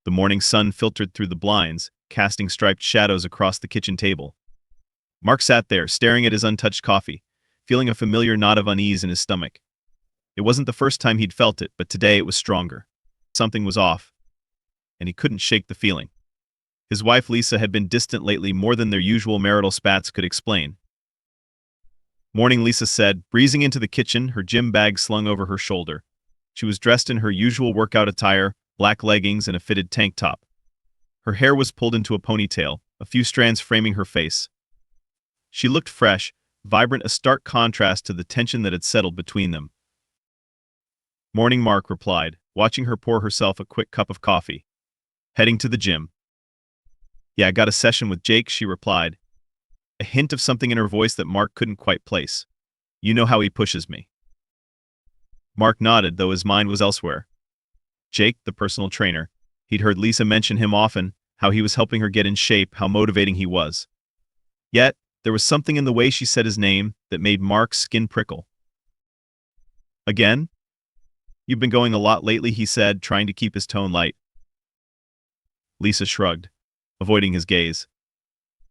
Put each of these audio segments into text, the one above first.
The morning sun filtered through the blinds, casting striped shadows across the kitchen table. Mark sat there, staring at his untouched coffee, feeling a familiar knot of unease in his stomach. It wasn't the first time he'd felt it, but today it was stronger. Something was off, and he couldn't shake the feeling. His wife Lisa had been distant lately more than their usual marital spats could explain. "Morning," Lisa said, breezing into the kitchen, her gym bag slung over her shoulder. She was dressed in her usual workout attire, black leggings and a fitted tank top. Her hair was pulled into a ponytail, a few strands framing her face. She looked fresh, vibrant, a stark contrast to the tension that had settled between them. "Morning," Mark replied, watching her pour herself a quick cup of coffee. "Heading to the gym." "Yeah, I got a session with Jake," she replied, a hint of something in her voice that Mark couldn't quite place. "You know how he pushes me." Mark nodded, though his mind was elsewhere. Jake, the personal trainer. He'd heard Lisa mention him often, how he was helping her get in shape, how motivating he was. Yet, there was something in the way she said his name that made Mark's skin prickle. "Again? You've been going a lot lately," he said, trying to keep his tone light. Lisa shrugged, avoiding his gaze.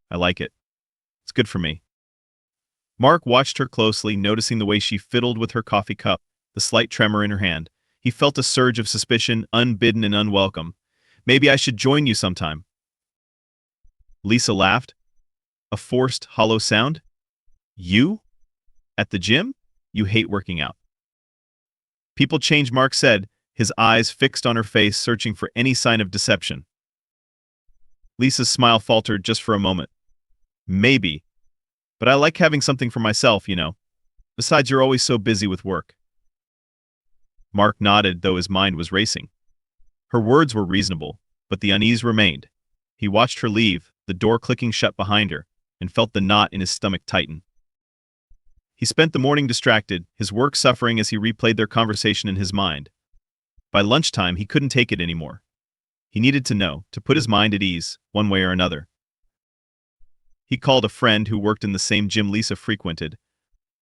"I like it. It's good for me." Mark watched her closely, noticing the way she fiddled with her coffee cup, the slight tremor in her hand. He felt a surge of suspicion, unbidden and unwelcome. "Maybe I should join you sometime." Lisa laughed. A forced, hollow sound. "You? At the gym? You hate working out." "People change," Mark said, his eyes fixed on her face, searching for any sign of deception. Lisa's smile faltered just for a moment. "Maybe. But I like having something for myself, you know. Besides, you're always so busy with work." Mark nodded, though his mind was racing. Her words were reasonable, but the unease remained. He watched her leave, the door clicking shut behind her, and felt the knot in his stomach tighten. He spent the morning distracted, his work suffering as he replayed their conversation in his mind. By lunchtime, he couldn't take it anymore. He needed to know, to put his mind at ease, one way or another. He called a friend who worked in the same gym Lisa frequented,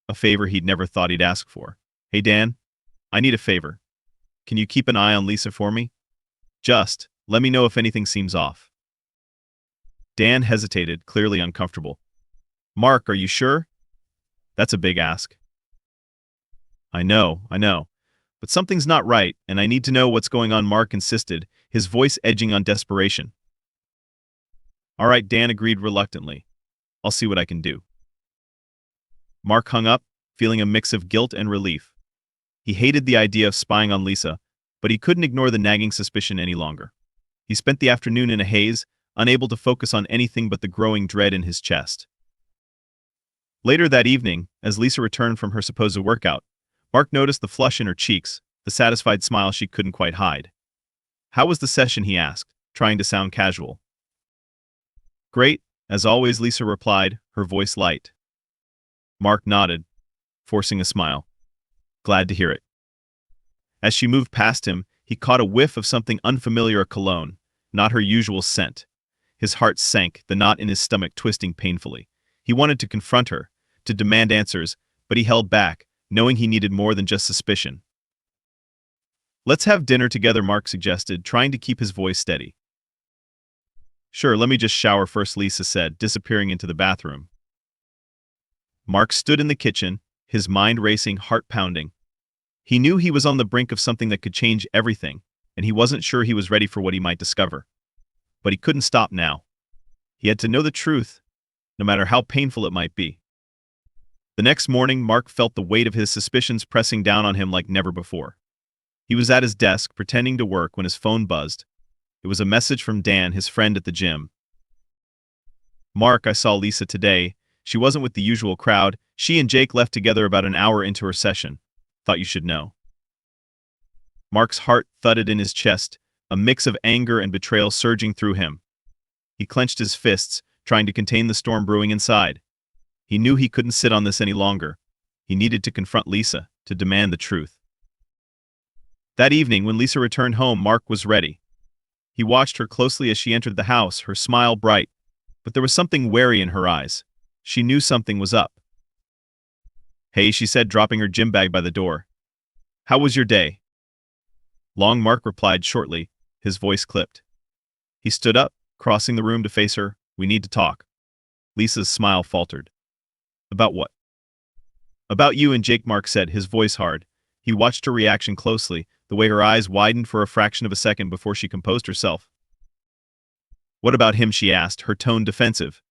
a favor he'd never thought he'd ask for. "Hey Dan, I need a favor. Can you keep an eye on Lisa for me? Just let me know if anything seems off." Dan hesitated, clearly uncomfortable. "Mark, are you sure? That's a big ask." I know, but something's not right, and I need to know what's going on," Mark insisted, his voice edging on desperation. "All right," Dan agreed reluctantly. "I'll see what I can do." Mark hung up, feeling a mix of guilt and relief. He hated the idea of spying on Lisa, but he couldn't ignore the nagging suspicion any longer. He spent the afternoon in a haze, unable to focus on anything but the growing dread in his chest. Later that evening, as Lisa returned from her supposed workout, Mark noticed the flush in her cheeks, the satisfied smile she couldn't quite hide. "How was the session?" he asked, trying to sound casual. "Great, as always," Lisa replied, her voice light. Mark nodded, forcing a smile. "Glad to hear it." As she moved past him, he caught a whiff of something unfamiliar, a cologne, not her usual scent. His heart sank, the knot in his stomach twisting painfully. He wanted to confront her, to demand answers, but he held back, knowing he needed more than just suspicion. "Let's have dinner together," Mark suggested, trying to keep his voice steady. "Sure, let me just shower first," Lisa said, disappearing into the bathroom. Mark stood in the kitchen, his mind racing, heart pounding. He knew he was on the brink of something that could change everything, and he wasn't sure he was ready for what he might discover. But he couldn't stop now. He had to know the truth, no matter how painful it might be. The next morning, Mark felt the weight of his suspicions pressing down on him like never before. He was at his desk, pretending to work, when his phone buzzed. It was a message from Dan, his friend at the gym. "Mark, I saw Lisa today. She wasn't with the usual crowd. She and Jake left together about an hour into her session. Thought you should know." Mark's heart thudded in his chest, a mix of anger and betrayal surging through him. He clenched his fists, trying to contain the storm brewing inside. He knew he couldn't sit on this any longer. He needed to confront Lisa, to demand the truth. That evening, when Lisa returned home, Mark was ready. He watched her closely as she entered the house, her smile bright, but there was something wary in her eyes. She knew something was up. "Hey," she said, dropping her gym bag by the door. "How was your day?" "Long," Mark replied shortly, his voice clipped. He stood up, crossing the room to face her. We need to talk. Lisa's smile faltered. About what? About you and Jake, Mark said, his voice hard. He watched her reaction closely, the way her eyes widened for a fraction of a second before she composed herself. What about him, she asked, her tone defensive.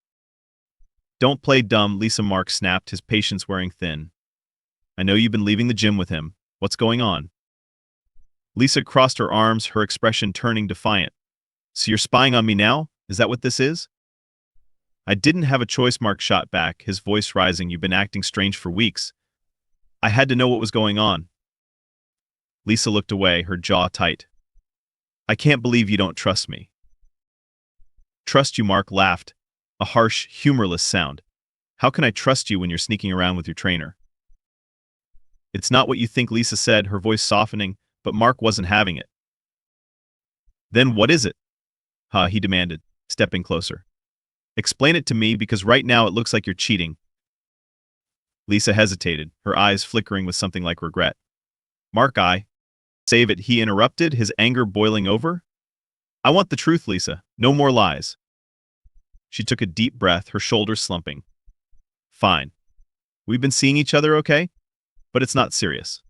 Don't play dumb, Lisa, Mark snapped, his patience wearing thin. I know you've been leaving the gym with him. What's going on? Lisa crossed her arms, her expression turning defiant. So you're spying on me now? Is that what this is? I didn't have a choice, Mark shot back, his voice rising. You've been acting strange for weeks. I had to know what was going on. Lisa looked away, her jaw tight. I can't believe you don't trust me. Trust you, Mark laughed, a harsh, humorless sound. How can I trust you when you're sneaking around with your trainer? It's not what you think, Lisa said, her voice softening, but Mark wasn't having it. Then what is it? He demanded, stepping closer. Explain it to me, because right now it looks like you're cheating. Lisa hesitated, her eyes flickering with something like regret. Mark, save it, he interrupted, his anger boiling over. I want the truth, Lisa. No more lies. She took a deep breath, her shoulders slumping. Fine. We've been seeing each other, okay? But it's not serious.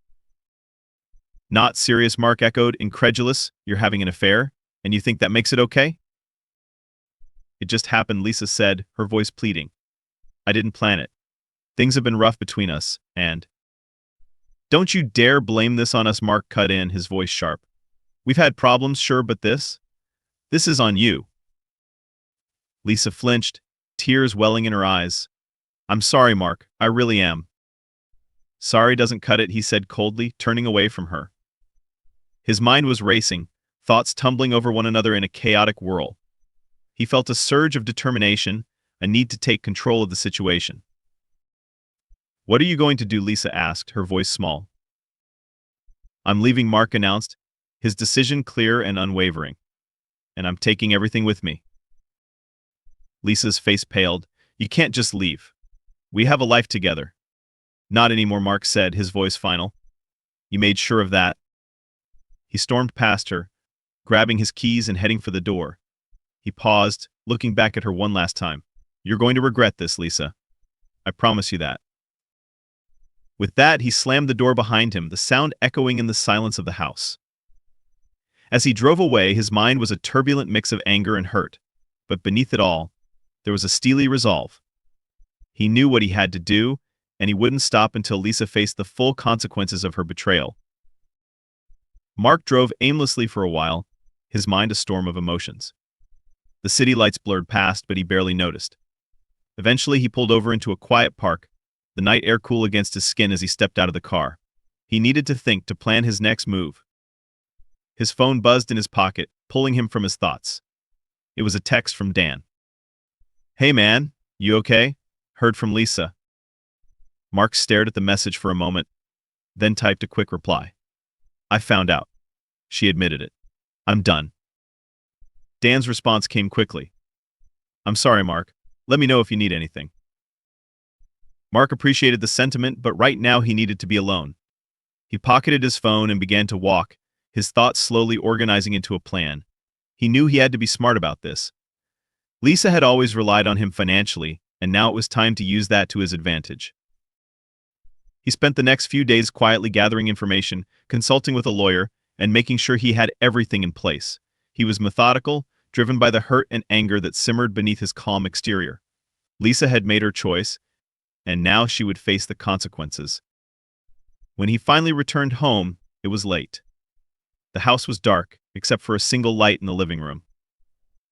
Not serious, Mark echoed, incredulous. You're having an affair, and you think that makes it okay? It just happened, Lisa said, her voice pleading. I didn't plan it. Things have been rough between us, and... Don't you dare blame this on us, Mark cut in, his voice sharp. We've had problems, sure, but this is on you. Lisa flinched, tears welling in her eyes. I'm sorry, Mark, I really am. Sorry doesn't cut it, he said coldly, turning away from her. His mind was racing, thoughts tumbling over one another in a chaotic whirl. He felt a surge of determination, a need to take control of the situation. What are you going to do, Lisa asked, her voice small. I'm leaving, Mark announced, his decision clear and unwavering. And I'm taking everything with me. Lisa's face paled. You can't just leave. We have a life together. Not anymore, Mark said, his voice final. You made sure of that. He stormed past her, grabbing his keys and heading for the door. He paused, looking back at her one last time. You're going to regret this, Lisa. I promise you that. With that, he slammed the door behind him, the sound echoing in the silence of the house. As he drove away, his mind was a turbulent mix of anger and hurt. But beneath it all, there was a steely resolve. He knew what he had to do, and he wouldn't stop until Lisa faced the full consequences of her betrayal. Mark drove aimlessly for a while, his mind a storm of emotions. The city lights blurred past, but he barely noticed. Eventually, he pulled over into a quiet park, the night air cool against his skin as he stepped out of the car. He needed to think, to plan his next move. His phone buzzed in his pocket, pulling him from his thoughts. It was a text from Dan. Hey man, you okay? Heard from Lisa. Mark stared at the message for a moment, then typed a quick reply. I found out. She admitted it. I'm done. Dan's response came quickly. I'm sorry, Mark. Let me know if you need anything. Mark appreciated the sentiment, but right now he needed to be alone. He pocketed his phone and began to walk, his thoughts slowly organizing into a plan. He knew he had to be smart about this. Lisa had always relied on him financially, and now it was time to use that to his advantage. He spent the next few days quietly gathering information, consulting with a lawyer, and making sure he had everything in place. He was methodical, driven by the hurt and anger that simmered beneath his calm exterior. Lisa had made her choice, and now she would face the consequences. When he finally returned home, it was late. The house was dark, except for a single light in the living room.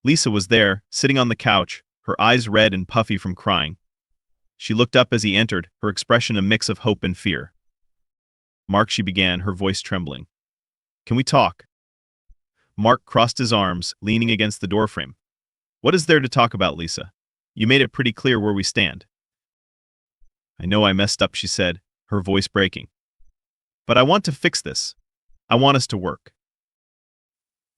Lisa was there, sitting on the couch, her eyes red and puffy from crying. She looked up as he entered, her expression a mix of hope and fear. Mark, she began, her voice trembling. Can we talk? Mark crossed his arms, leaning against the doorframe. What is there to talk about, Lisa? You made it pretty clear where we stand. I know I messed up, she said, her voice breaking. But I want to fix this. I want us to work.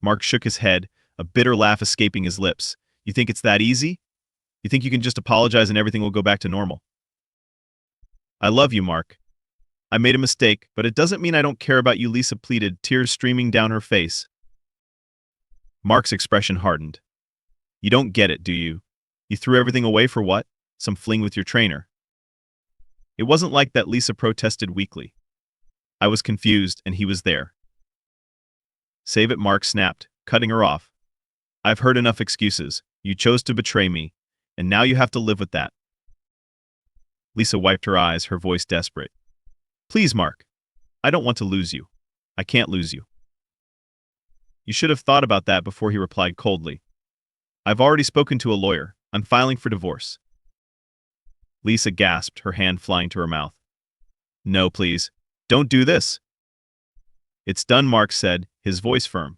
Mark shook his head, a bitter laugh escaping his lips. You think it's that easy? You think you can just apologize and everything will go back to normal? I love you, Mark. I made a mistake, but it doesn't mean I don't care about you, Lisa pleaded, tears streaming down her face. Mark's expression hardened. You don't get it, do you? You threw everything away for what? Some fling with your trainer. It wasn't like that, Lisa protested weakly. I was confused, and he was there. Save it, Mark snapped, cutting her off. I've heard enough excuses. You chose to betray me, and now you have to live with that. Lisa wiped her eyes, her voice desperate. Please, Mark. I don't want to lose you. I can't lose you. You should have thought about that before, he replied coldly. I've already spoken to a lawyer. I'm filing for divorce. Lisa gasped, her hand flying to her mouth. No, please. Don't do this. It's done, Mark said, his voice firm.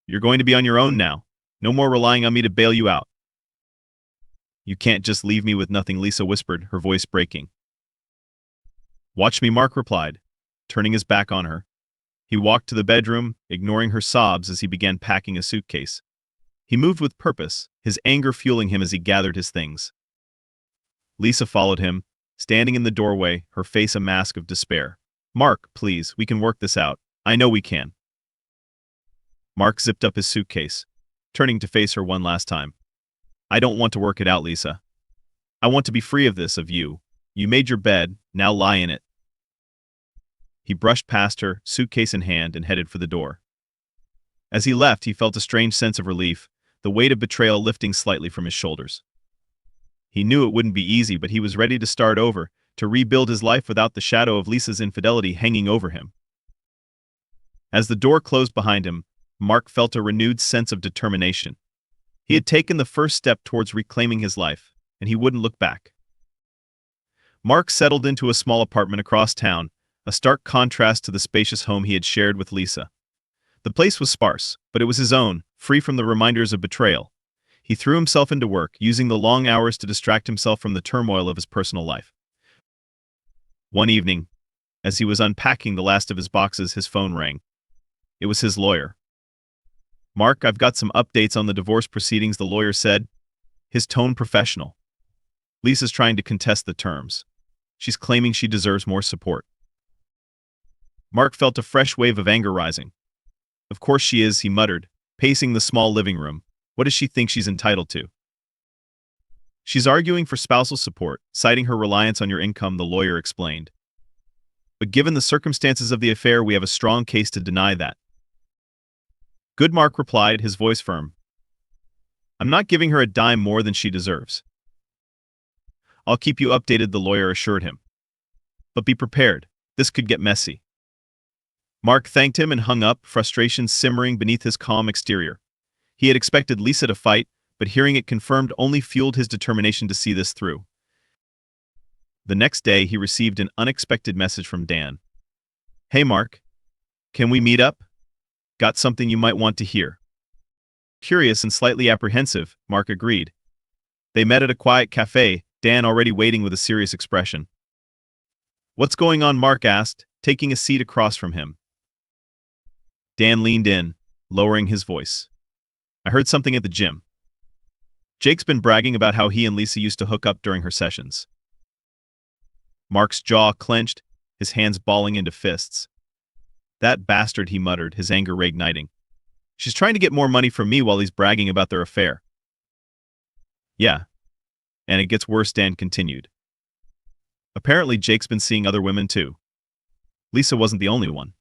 You're going to be on your own now. No more relying on me to bail you out. You can't just leave me with nothing, Lisa whispered, her voice breaking. Watch me, Mark replied, turning his back on her. He walked to the bedroom, ignoring her sobs as he began packing a suitcase. He moved with purpose, his anger fueling him as he gathered his things. Lisa followed him, standing in the doorway, her face a mask of despair. Mark, please, we can work this out. I know we can. Mark zipped up his suitcase, turning to face her one last time. I don't want to work it out, Lisa. I want to be free of this, of you. You made your bed, now lie in it. He brushed past her, suitcase in hand, and headed for the door. As he left, he felt a strange sense of relief, the weight of betrayal lifting slightly from his shoulders. He knew it wouldn't be easy, but he was ready to start over, to rebuild his life without the shadow of Lisa's infidelity hanging over him. As the door closed behind him, Mark felt a renewed sense of determination. He had taken the first step towards reclaiming his life, and he wouldn't look back. Mark settled into a small apartment across town, a stark contrast to the spacious home he had shared with Lisa. The place was sparse, but it was his own, free from the reminders of betrayal. He threw himself into work, using the long hours to distract himself from the turmoil of his personal life. One evening, as he was unpacking the last of his boxes, his phone rang. It was his lawyer. Mark, I've got some updates on the divorce proceedings, the lawyer said, his tone professional. Lisa's trying to contest the terms. She's claiming she deserves more support. Mark felt a fresh wave of anger rising. Of course she is, he muttered, pacing the small living room. What does she think she's entitled to? She's arguing for spousal support, citing her reliance on your income, the lawyer explained. But given the circumstances of the affair, we have a strong case to deny that. Good, Mark replied, his voice firm. I'm not giving her a dime more than she deserves. I'll keep you updated, the lawyer assured him. But be prepared, this could get messy. Mark thanked him and hung up, frustration simmering beneath his calm exterior. He had expected Lisa to fight, but hearing it confirmed only fueled his determination to see this through. The next day, he received an unexpected message from Dan. Hey, Mark. Can we meet up? Got something you might want to hear. Curious and slightly apprehensive, Mark agreed. They met at a quiet cafe, Dan already waiting with a serious expression. What's going on? Mark asked, taking a seat across from him. Dan leaned in, lowering his voice. I heard something at the gym. Jake's been bragging about how he and Lisa used to hook up during her sessions. Mark's jaw clenched, his hands balling into fists. That bastard, he muttered, his anger reigniting. She's trying to get more money from me while he's bragging about their affair. Yeah. And it gets worse, Dan continued. Apparently Jake's been seeing other women too. Lisa wasn't the only one.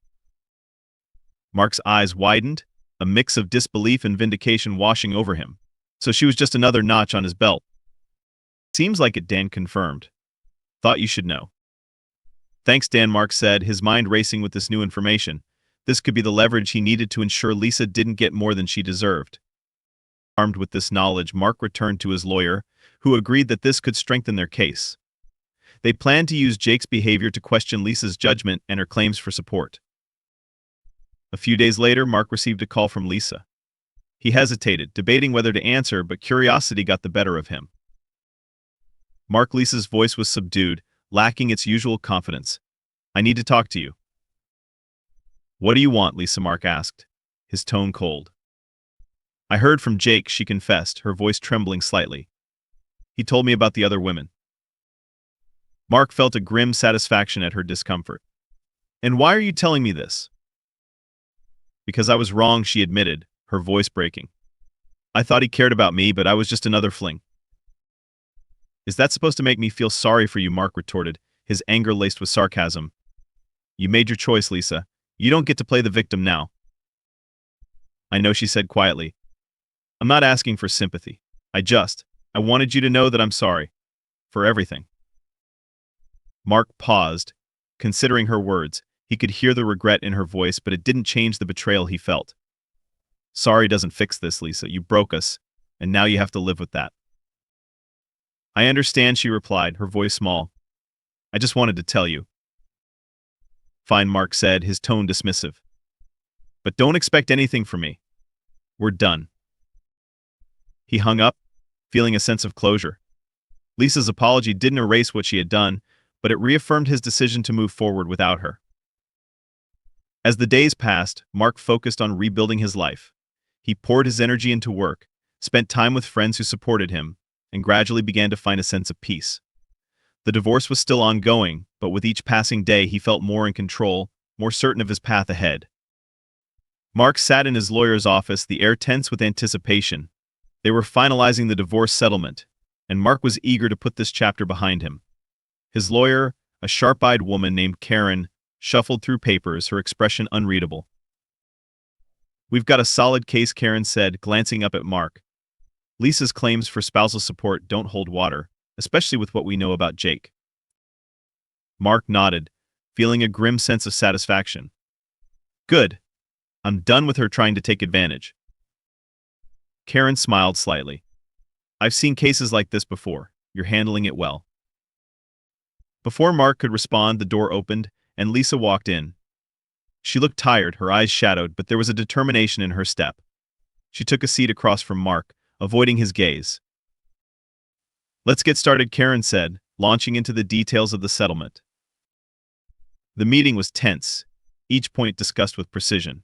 Mark's eyes widened, a mix of disbelief and vindication washing over him. So she was just another notch on his belt. Seems like it, Dan confirmed. Thought you should know. Thanks, Dan, Mark said, his mind racing with this new information. This could be the leverage he needed to ensure Lisa didn't get more than she deserved. Armed with this knowledge, Mark returned to his lawyer, who agreed that this could strengthen their case. They planned to use Jake's behavior to question Lisa's judgment and her claims for support. A few days later, Mark received a call from Lisa. He hesitated, debating whether to answer, but curiosity got the better of him. Lisa's voice was subdued, lacking its usual confidence. I need to talk to you. What do you want, Lisa? Mark asked, his tone cold. I heard from Jake, she confessed, her voice trembling slightly. He told me about the other women. Mark felt a grim satisfaction at her discomfort. And why are you telling me this? Because I was wrong, she admitted, her voice breaking. I thought he cared about me, but I was just another fling. Is that supposed to make me feel sorry for you? Mark retorted, his anger laced with sarcasm. You made your choice, Lisa. You don't get to play the victim now. I know, she said quietly. I'm not asking for sympathy. I wanted you to know that I'm sorry. For everything. Mark paused, considering her words. He could hear the regret in her voice, but it didn't change the betrayal he felt. Sorry doesn't fix this, Lisa. You broke us, and now you have to live with that. I understand, she replied, her voice small. I just wanted to tell you. Fine, Mark said, his tone dismissive. But don't expect anything from me. We're done. He hung up, feeling a sense of closure. Lisa's apology didn't erase what she had done, but it reaffirmed his decision to move forward without her. As the days passed, Mark focused on rebuilding his life. He poured his energy into work, spent time with friends who supported him, and gradually began to find a sense of peace. The divorce was still ongoing, but with each passing day he felt more in control, more certain of his path ahead. Mark sat in his lawyer's office, the air tense with anticipation. They were finalizing the divorce settlement, and Mark was eager to put this chapter behind him. His lawyer, a sharp-eyed woman named Karen, shuffled through papers, her expression unreadable. We've got a solid case, Karen said, glancing up at Mark. Lisa's claims for spousal support don't hold water, especially with what we know about Jake. Mark nodded, feeling a grim sense of satisfaction. Good. I'm done with her trying to take advantage. Karen smiled slightly. I've seen cases like this before. You're handling it well. Before Mark could respond, the door opened, and Lisa walked in. She looked tired, her eyes shadowed, but there was a determination in her step. She took a seat across from Mark, avoiding his gaze. Let's get started, Karen said, launching into the details of the settlement. The meeting was tense, each point discussed with precision.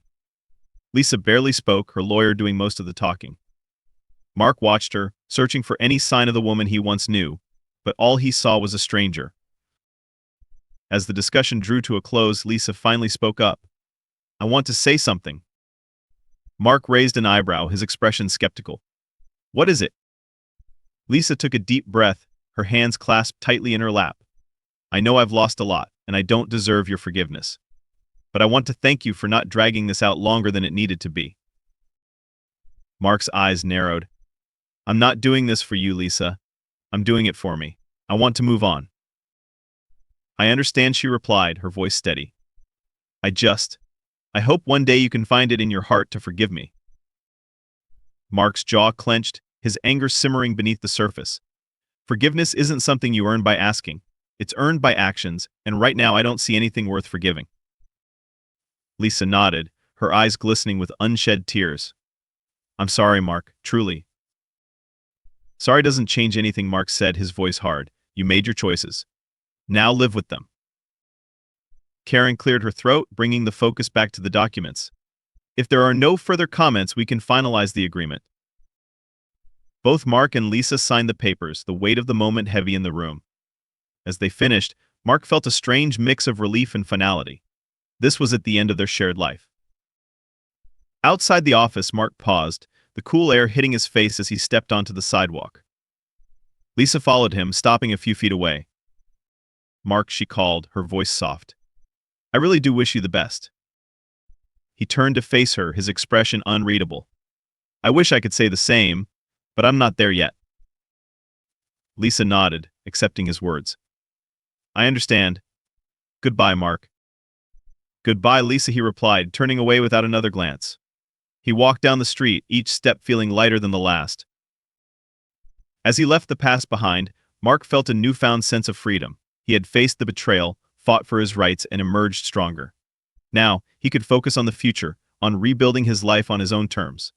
Lisa barely spoke, her lawyer doing most of the talking. Mark watched her, searching for any sign of the woman he once knew, but all he saw was a stranger. As the discussion drew to a close, Lisa finally spoke up. I want to say something. Mark raised an eyebrow, his expression skeptical. What is it? Lisa took a deep breath, her hands clasped tightly in her lap. I know I've lost a lot, and I don't deserve your forgiveness. But I want to thank you for not dragging this out longer than it needed to be. Mark's eyes narrowed. I'm not doing this for you, Lisa. I'm doing it for me. I want to move on. I understand, she replied, her voice steady. I hope one day you can find it in your heart to forgive me. Mark's jaw clenched, his anger simmering beneath the surface. Forgiveness isn't something you earn by asking. It's earned by actions, and right now I don't see anything worth forgiving. Lisa nodded, her eyes glistening with unshed tears. I'm sorry, Mark, truly. Sorry doesn't change anything, Mark said, his voice hard. You made your choices. Now live with them. Karen cleared her throat, bringing the focus back to the documents. If there are no further comments, we can finalize the agreement. Both Mark and Lisa signed the papers, the weight of the moment heavy in the room. As they finished, Mark felt a strange mix of relief and finality. This was at the end of their shared life. Outside the office, Mark paused, the cool air hitting his face as he stepped onto the sidewalk. Lisa followed him, stopping a few feet away. Mark, she called, her voice soft. I really do wish you the best. He turned to face her, his expression unreadable. I wish I could say the same, but I'm not there yet. Lisa nodded, accepting his words. I understand. Goodbye, Mark. Goodbye, Lisa, he replied, turning away without another glance. He walked down the street, each step feeling lighter than the last. As he left the past behind, Mark felt a newfound sense of freedom. He had faced the betrayal, fought for his rights, and emerged stronger. Now, he could focus on the future, on rebuilding his life on his own terms.